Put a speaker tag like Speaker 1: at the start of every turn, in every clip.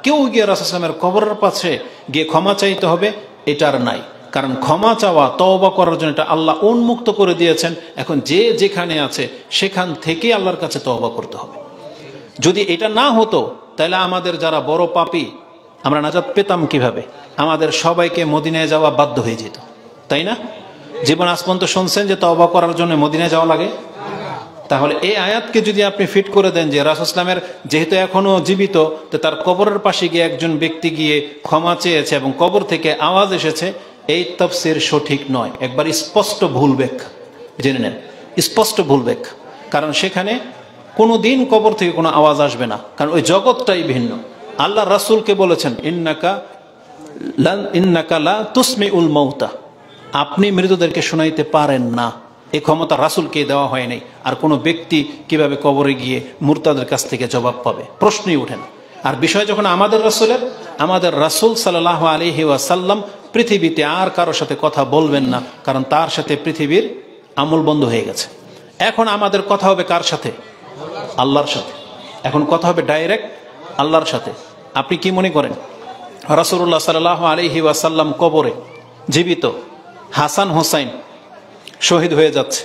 Speaker 1: কেউ গিয়ে রাসূল সাল্লাল্লাহু আলাইহি ওয়াসাল্লামের কবরের পাশে গিয়ে ক্ষমা চাইতে হবে এটার নাই। কারণ ক্ষমা চাওয়া, তওবা করার জন্য এটা আল্লাহ উন্মুক্ত করে দিয়েছেন। এখন যে যেখানে আছে সেখান থেকে আল্লাহর কাছে তওবা করতে হবে। যদি এটা না হতো তাহলে আমাদের যারা বড় পাপী, আমরা নাজাত পেতাম কিভাবে? আমাদের সবাইকে মদিনায় যাওয়া বাধ্য হয়ে যেত, তাই না? জীবন আজ পর্যন্ত শুনছেন যে তওবা করার জন্য মদিনায় যাওয়া লাগে? তাহলে এই আয়াতকে যদি আপনি ফিট করে দেন যে রাসূল ইসলামের যেহেতু এখনো জীবিত, তো তার কবরের পাশে গিয়ে একজন ব্যক্তি গিয়ে ক্ষমা চেয়েছে এবং কবর থেকে আওয়াজ এসেছে, এই তাফসীর সঠিক নয়, একবার স্পষ্ট ভুল ব্যাখ্যা। জেনে নেন, স্পষ্ট ভুল ব্যাখ্যা। কারণ সেখানে কোনো দিন কবর থেকে কোনো আওয়াজ আসবে না, কারণ ওই জগৎটাই ভিন্ন। আল্লাহ রাসূলকে বলেছেন ইন্নাকা লা তুসমিউল মাউতা, আপনি মৃতদেরকে শোনাইতে পারেন না। এই ক্ষমতা রাসূলকে দেওয়া হয় নাই। আর কোনো ব্যক্তি কিভাবে কবরে গিয়ে মুরতাদের কাছ থেকে জবাব পাবে? প্রশ্নই ওঠে না। আর বিষয় যখন আমাদের রাসূল সাল্লাল্লাহু আলাইহি ওয়াসাল্লাম পৃথিবীতে আর কারোর সাথে কথা বলবেন না, কারণ তার সাথে পৃথিবীর আমল বন্ধ হয়ে গেছে। এখন আমাদের কথা হবে কার সাথে? আল্লাহর সাথে। এখন কথা হবে ডাইরেক্ট আল্লাহর সাথে। আপনি কি মনে করেন রাসূলুল্লাহ সাল্লাল্লাহু আলাইহি ওয়াসাল্লাম কবরে জীবিত, হাসান হোসাইন শহীদ হয়ে যাচ্ছে,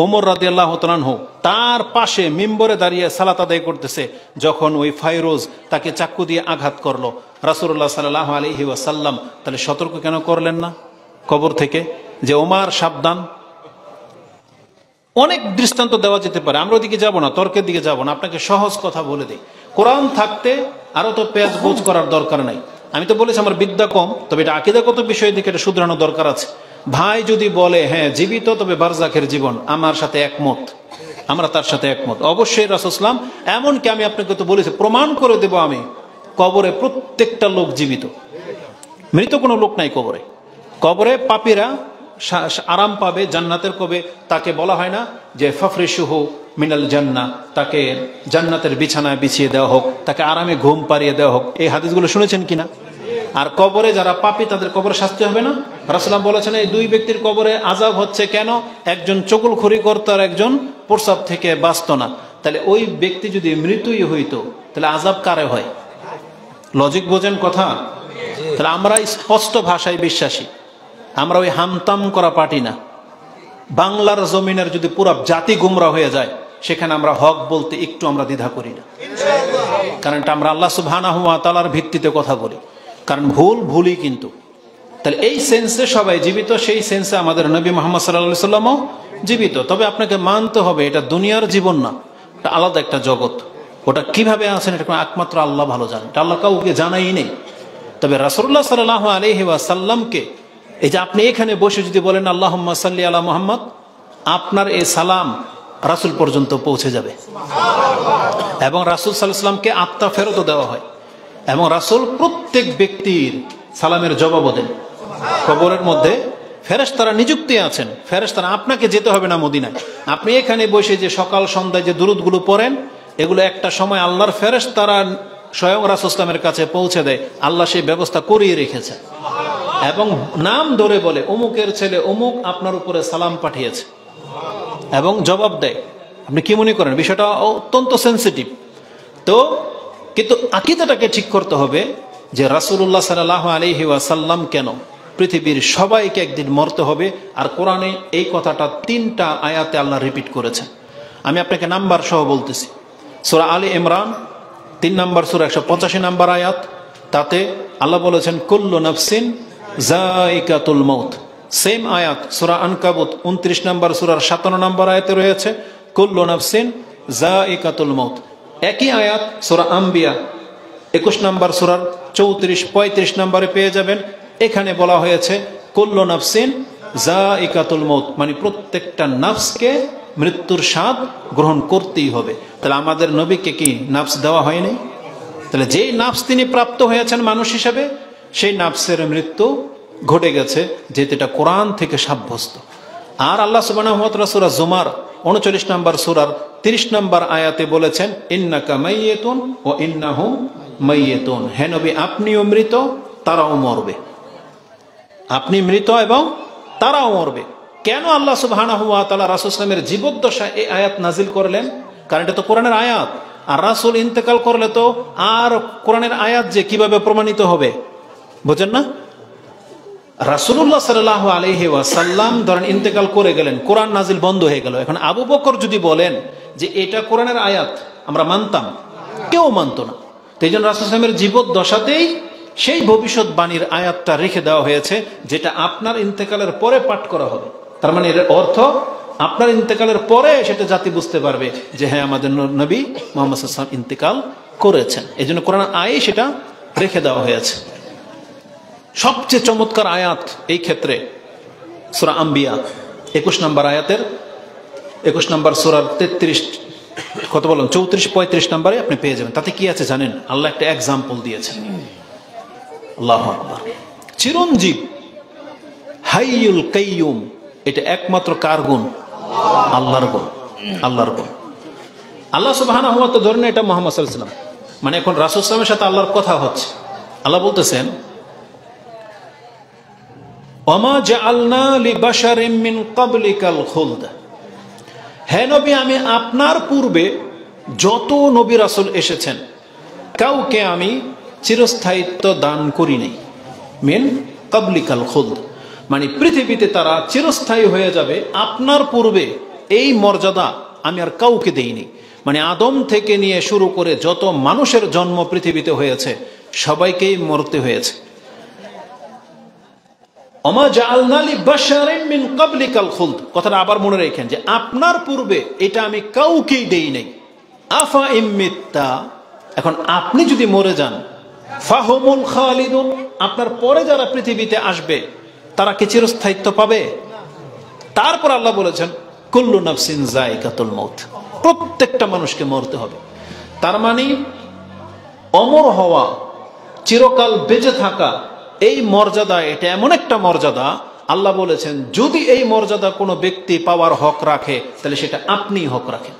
Speaker 1: ওমর রাদিয়াল্লাহু তাআলা আনহু তার পাশে মিম্বরে দাঁড়িয়ে সালাত আদায় করতেছে, যখন ওই ফাইরোজ তাকে চাকু দিয়ে আঘাত করলো, রাসূলুল্লাহ সাল্লাল্লাহু আলাইহি ওয়াসাল্লাম তাহলে সতর্ক কেন করলেন না কবর থেকে যে ওমর সাবধান? অনেক দৃষ্টান্ত দেওয়া যেতে পারে, আমরা ওদিকে যাব না, তর্কের দিকে যাব না, আপনাকে সহজ কথা বলে দিই। কোরআন থাকতে আরো তো পেঁয়াজ বোঝ করার দরকার নাই। আমি তো বলেছি আমার বিদ্যা কম, তবে এটা আকীদাগত বিষয় দিকে এটা শুধরানো দরকার আছে। ভাই যদি বলে হ্যাঁ জীবিত তবে বারজাখের জীবন, আমার সাথে একমত, আমরা তার সাথে একমত। অবশ্যই রাসূল সাল্লাল্লাহু আলাইহি ওয়াসাল্লাম, এমনকি আমি আপনাকে তো বলেছি, প্রমাণ করে দেব আমি, কবরে প্রত্যেকটা লোক জীবিত, মৃত কোনো লোক নাই কবরে। কবরে পাপীরা আরাম পাবে জান্নাতের। কবে তাকে বলা হয় না যে ফাফরিশুহু মিনাল জান্নাহ, তাকে জান্নাতের বিছানায় বিছিয়ে দেওয়া হোক, তাকে আরামে ঘুম পাড়িয়ে দেওয়া হোক? এই হাদিসগুলো শুনেছেন কিনা? আর কবরে যারা পাপী তাদের কবরে শাস্তি হবে না? রাসূলুল্লাহ বলেছেন এই দুই ব্যক্তির কবরে আযাব হচ্ছে কেন? একজন চকুলখড়ি করত আর একজন প্রস্রাব থেকে বাঁচত না। তাহলে ওই ব্যক্তি যদি মৃত্যুই হইতো তাহলে আযাব কারে হয়? লজিক বোঝেন কথা? তাহলে আমরা স্পষ্ট ভাষায় বিশ্বাসী, আমরা ওই হামতাম করা পার্টি না। বাংলার জমিনের যদি পুরো জাতি গুমরা হয়ে যায়, সেখানে আমরা হক বলতে একটু আমরা দ্বিধা করি না, কারণ এটা আমরা আল্লাহ সুবহানাহু ওয়া তাআলার ভিত্তিতে কথা বলি। কারণ ভুলই কিন্তু। তাহলে এই সেন্সে সবাই জীবিত, সেই সেন্সে আমাদের নবী মুহাম্মদ সাল্লাল্লাহু আলাইহি ওয়াসাল্লামও জীবিত। তবে আপনাকে মানতে হবে এটা দুনিয়ার জীবন না, এটা আলাদা একটা জগৎ। ওটা কিভাবে আছেন এটা একমাত্র আল্লাহ ভালো জানেন, এটা আল্লাহ কাউকে জানাই নেই। তবে রাসূলুল্লাহ সাল্লাল্লাহু আলাইহি ওয়াসাল্লামকে এই যে আপনি এখানে বসে যদি বলেন আল্লাহুম্মা সাল্লি আলা মুহাম্মদ, আপনার এই সালাম রাসূল পর্যন্ত পৌঁছে যাবে এবং রাসূল সাল্লাল্লাহু আলাইহি ওয়াসাল্লামকে আত্মা ফেরত দেওয়া হয় এবং রাসূল প্রত্যেক ব্যক্তির সালামের জবাব দেন। কবরের মধ্যে ফেরেশতারা নিযুক্তি আছেন, ফেরেশতারা, আপনাকে যেতে হবে না মদিনায়। আপনি এখানে বসে যে সকাল সন্ধ্যায় যে দুরূদগুলো পড়েন, এগুলো একটা সময় আল্লাহর ফেরেশতারা স্বয়ং রাসূল সাল্লাল্লাহু কাছে পৌঁছে দেয়। আল্লাহ সেই ব্যবস্থা করিয়ে রেখেছে এবং নাম ধরে বলে অমুকের ছেলে অমুক আপনার উপরে সালাম পাঠিয়েছে এবং জবাব দেয়। আপনি কি মনে করেন বিষয়টা অত্যন্ত সেন্সিটিভ? তো কিন্তু আকীদাটাকে ঠিক করতে হবে যে রাসূলুল্লাহ সাল্লাল্লাহু আলাইহি ওয়াসাল্লাম কেন, পৃথিবীর সবাইকে একদিন মরতে হবে। আর কোরআনে এই কথাটা 3টা আয়াতে আল্লাহ রিপিট করেছেন। আমি আপনাকে নাম্বার সহ বলতেছি। সূরা আলী ইমরান 3 নম্বর সূরা 185 নম্বর আয়াত, তাতে আল্লাহ বলেছেন কুল্লু নাফসিন যায়িকাতুল মাউত। সেম আয়াত সূরা আনকাবুত 29 নম্বর সূরার 57 নম্বর আয়াতে রয়েছে কুল্লু নাফসিন যায়িকাতুল মাউত। একই আয়াত সূরা আম্বিয়া 21 নম্বর সূরার 34-35 নম্বরে পেয়ে যাবেন। এখানে বলা হয়েছে কুল্লু নাফসিন যায়িকাতুল মাউত, মানে প্রত্যেকটা নাফসকে মৃত্যুর স্বাদ গ্রহণ করতেই হবে। তাহলে আমাদের নবীকে কি নাফস দেওয়া হয়নি? তাহলে যেই নাফস তিনি প্রাপ্ত হয়েছেন মানুষ হিসেবে, সেই নাফসের মৃত্যু ঘটে গেছে, যেহেতু এটা কোরআন থেকে সাব্যস্ত। আর আল্লাহ সুবহানাহু ওয়া তাআলা সূরা জুমার 39 নম্বর সূরার 30 নম্বর আয়াতে বলেছেন ইন্নাকা মাইয়িতুন ওয়া ইন্নাহুম মাইয়িতুন, হে নবী আপনিও মৃত তারাও মরবে। আপনি মৃত এবং তারাও মরবে। কেন আল্লাহ সুবহানাহু ওয়া তাআলা রাসূল সাল্লাল্লাহু আলাইহি ওয়াসাল্লামের জীবদ্দশায় এই আয়াত নাজিল করলেন? কারণ এটা তো কোরআনের আয়াত। আর রাসূল ইন্তেকাল করলে তো আর কোরআনের আয়াত যে কিভাবে প্রমাণিত হবে, বুঝেন না? রাসূলুল্লাহ সাল্লাল্লাহু আলাইহি ওয়াসাল্লাম ধরেন ইন্তেকাল করে গেলেন, কোরআন নাজিল বন্ধ হয়ে গেল। এখন আবু বকর যদি বলেন যে এটা কোরআনের আয়াত, আমরা মানতাম? কেউ মানতো না। তো এই জন্য রাসূল সাল্লাল্লাহু আলাইহি ওয়াসাল্লামের জীবদ্দশাতেই সেই ভবিষ্যৎবাণীর আয়াতটা রেখে দেওয়া হয়েছে, যেটা আপনার ইন্তেকালের পরে পাঠ করা হবে। তার মানে এর অর্থ আপনার ইন্তেকালের পরে সেটা জাতি বুঝতে পারবে যে হ্যাঁ, আমাদের নবী মুহাম্মদ সাল্লাল্লাহু আলাইহি ওয়াসাল্লাম ইন্তেকাল করেছেন। এই জন্য কোরআন আয়াতে সেটা রেখে দেওয়া হয়েছে। সবচেয়ে চমৎকার আয়াত এই ক্ষেত্রে সূরা আম্বিয়া 21 নম্বর আয়াতের 21 নম্বর সূরার 33 কত বলেন 34-35 নম্বরে আপনি পেয়ে যাবেন। তাতে কি আছে জানেন? আল্লাহ একটা এক্সাম্পল দিয়েছেন। আল্লাহু আকবার। চিরঞ্জীব, হাইয়ুল কাইয়ুম, এটা একমাত্র কার গুণ? আল্লাহর গুণ। আল্লাহর গুণ। আল্লাহ সুবহানাহু ওয়া তাআলা ধরেন এটা মুহাম্মদ সাল্লাল্লাহু আলাইহি ওয়াসাল্লাম, মানে এখন রাসূল সাল্লাল্লাহু আলাইহি ওয়াসাল্লামের সাথে আল্লাহর কথা হচ্ছে। আল্লাহ বলতেছেন, ওয়ামা জাআলনা লিবাশারিন মিন ক্বাবলিকাল খুলদ, হে নবী, আমি আপনার পূর্বে যত নবী রাসূল এসেছেন কাউকে আমি চিরস্থায়িত্ব দান করি নাই। মিন ক্বাবলিকাল খুলদ মানে পৃথিবীতে তারা চিরস্থায়ী হয়ে যাবে, আপনার পূর্বে এই মর্যাদা আমি আর কাউকে দেইনি। মানে আদম থেকে নিয়ে শুরু করে যত মানুষের জন্ম পৃথিবীতে হয়েছে সবাইকেই মরতে হয়েছে। ওমা জাআলনা লিবাশারিন মিন ক্বাবলিকাল খুলদ, কথাটা আবার মনে রাখেন যে আপনার পূর্বে এটা আমি কাউকেই দেই নাই। আফা ইম্মিত্তা, এখন আপনি যদি মরে যান, ফাহুমুল খালিদুন, আপনার পরে যারা পৃথিবীতে আসবে তারা কি চিরস্থায়িত্ব পাবে? তারপর আল্লাহ বলেছেন কুল্লু নাফসিন যায়িকাতুল মাউত, প্রত্যেকটা মানুষকে মরতে হবে। তার মানে অমর হওয়া, চিরকাল বেঁচে থাকা, এই মর্যাদা, এটা এমন একটা মর্যাদা আল্লাহ বলেছেন যদি এই মর্যাদা কোনো ব্যক্তি পাওয়ার হক রাখে তাহলে সেটা আপনি হক রাখেন।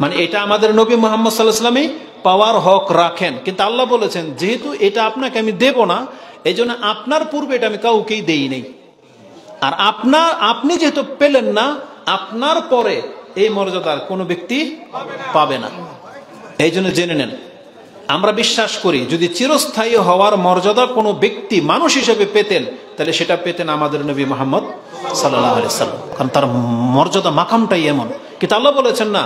Speaker 1: মানে এটা আমাদের নবী মুহাম্মদ সাল্লাল্লাহু আলাইহি ওয়াসাল্লামই পাওয়ার হক রাখেন, কিন্তু আল্লাহ বলেছেন যেহেতু এটা আপনাকে আমি দেব না, এই জন্য আপনার পূর্বে এটা আমি কাউকেই দেই নেই। আর আপনি যেহেতু পেলেন না, আপনার পরে এই মর্যাদার কোনো ব্যক্তি পাবে না। এই জন্য জেনে নেন, আমরা বিশ্বাস করি যদি চিরস্থায়ী হওয়ার মর্যাদা কোনো ব্যক্তি মানুষ হিসেবে পেতেন তাহলে সেটা পেতেন আমাদের নবী মুহাম্মদ সাল্লাল্লাহু আলাইহি ওয়াসাল্লাম, কারণ তার মর্যাদা মাকামটাই এমন। কিন্তু আল্লাহ বলেছেন না,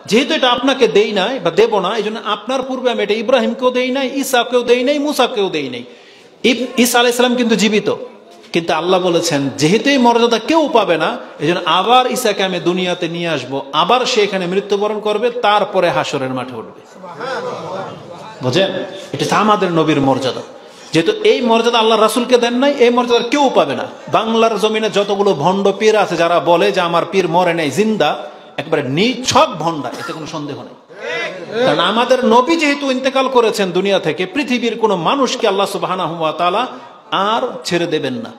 Speaker 1: যেহেতু এটা আপনাকে দেই নাই বা দেব না, এই জন্য আপনার পূর্বে আমি এটা ইব্রাহিমকেও দেই নাই, ঈসাকেও দেই নাই, মুসাকেও দেই নাই। ঈসা আলাইহিস সালাম কিন্তু জীবিত, কিন্তু আল্লাহ বলেছেন যেহেতু এই মর্যাদা কেউ পাবে না, এই জন্য আবার ঈসাকে আমি দুনিয়াতে নিয়ে আসবো, আবার সে এখানে মৃত্যুবরণ করবে, তারপরে হাসরের মাঠে উঠবে। বুঝেন? এটা আমাদের নবীর মর্যাদা। যেহেতু এই মর্যাদা আল্লাহ রাসূলকে দেন নাই, এই মর্যাদা কেউ পাবে না। বাংলার জমিনে যতগুলো ভণ্ড পীর আছে যারা বলে যে আমার পীর মরে নাই, জিন্দা, একবারে নিছক ভণ্ডা, এতে কোনো সন্দেহ নেই। কারণ আমাদের নবী যেহেতু ইন্তেকাল করেছেন দুনিয়া থেকে, পৃথিবীর কোনো মানুষকে আল্লাহ সুবহানাহু ওয়া তাআলা আর ছেড়ে দেবেন না।